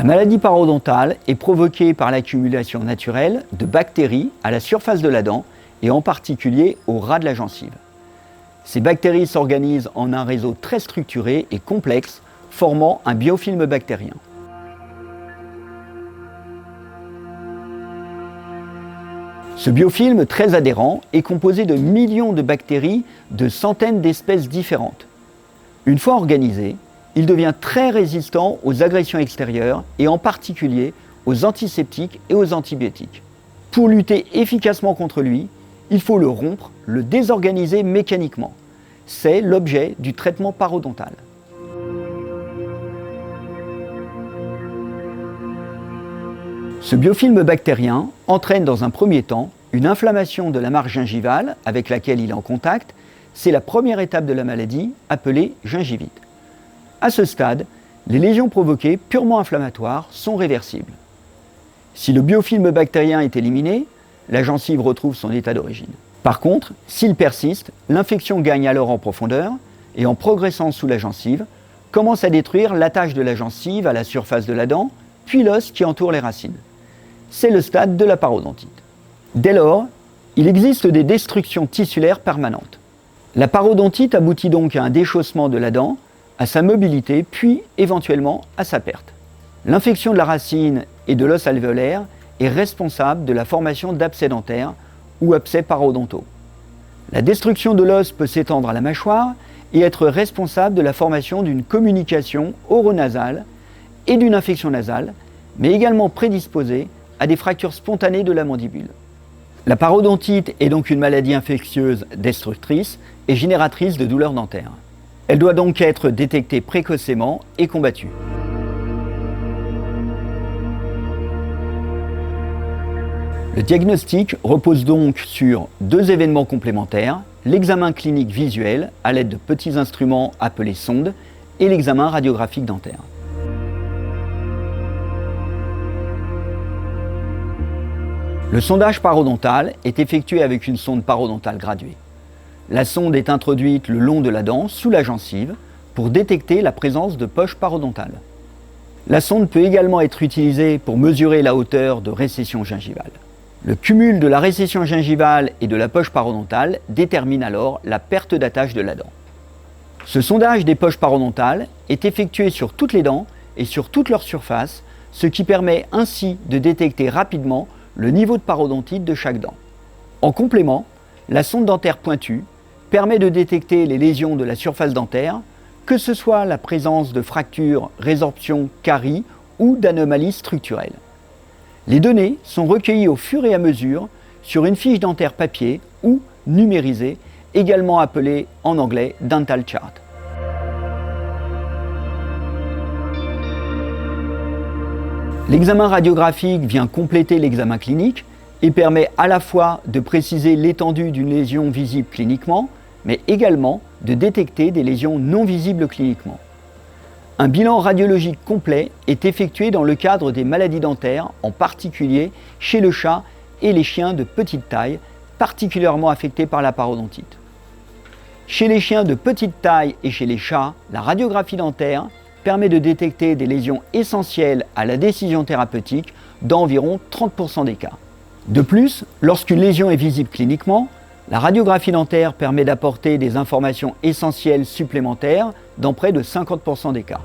La maladie parodontale est provoquée par l'accumulation naturelle de bactéries à la surface de la dent et en particulier au ras de la gencive. Ces bactéries s'organisent en un réseau très structuré et complexe, formant un biofilm bactérien. Ce biofilm très adhérent est composé de millions de bactéries de centaines d'espèces différentes. Une fois organisé, il devient très résistant aux agressions extérieures et en particulier aux antiseptiques et aux antibiotiques. Pour lutter efficacement contre lui, il faut le rompre, le désorganiser mécaniquement. C'est l'objet du traitement parodontal. Ce biofilm bactérien entraîne dans un premier temps une inflammation de la marge gingivale avec laquelle il est en contact. C'est la première étape de la maladie, appelée gingivite. À ce stade, les lésions provoquées purement inflammatoires sont réversibles. Si le biofilm bactérien est éliminé, la gencive retrouve son état d'origine. Par contre, s'il persiste, l'infection gagne alors en profondeur et en progressant sous la gencive, commence à détruire l'attache de la gencive à la surface de la dent, puis l'os qui entoure les racines. C'est le stade de la parodontite. Dès lors, il existe des destructions tissulaires permanentes. La parodontite aboutit donc à un déchaussement de la dent, à sa mobilité, puis éventuellement à sa perte. L'infection de la racine et de l'os alvéolaire est responsable de la formation d'abcès dentaires ou abcès parodontaux. La destruction de l'os peut s'étendre à la mâchoire et être responsable de la formation d'une communication oronasale et d'une infection nasale, mais également prédisposée à des fractures spontanées de la mandibule. La parodontite est donc une maladie infectieuse destructrice et génératrice de douleurs dentaires. Elle doit donc être détectée précocement et combattue. Le diagnostic repose donc sur deux événements complémentaires, l'examen clinique visuel à l'aide de petits instruments appelés sondes et l'examen radiographique dentaire. Le sondage parodontal est effectué avec une sonde parodontale graduée. La sonde est introduite le long de la dent, sous la gencive, pour détecter la présence de poches parodontales. La sonde peut également être utilisée pour mesurer la hauteur de récession gingivale. Le cumul de la récession gingivale et de la poche parodontale détermine alors la perte d'attache de la dent. Ce sondage des poches parodontales est effectué sur toutes les dents et sur toute leur surface, ce qui permet ainsi de détecter rapidement le niveau de parodontite de chaque dent. En complément, la sonde dentaire pointue permet de détecter les lésions de la surface dentaire, que ce soit la présence de fractures, résorptions, caries ou d'anomalies structurelles. Les données sont recueillies au fur et à mesure sur une fiche dentaire papier ou numérisée, également appelée en anglais dental chart. L'examen radiographique vient compléter l'examen clinique et permet à la fois de préciser l'étendue d'une lésion visible cliniquement, mais également de détecter des lésions non visibles cliniquement. Un bilan radiologique complet est effectué dans le cadre des maladies dentaires, en particulier chez le chat et les chiens de petite taille, particulièrement affectés par la parodontite. Chez les chiens de petite taille et chez les chats, la radiographie dentaire permet de détecter des lésions essentielles à la décision thérapeutique dans environ 30% des cas. De plus, lorsqu'une lésion est visible cliniquement, la radiographie dentaire permet d'apporter des informations essentielles supplémentaires dans près de 50% des cas.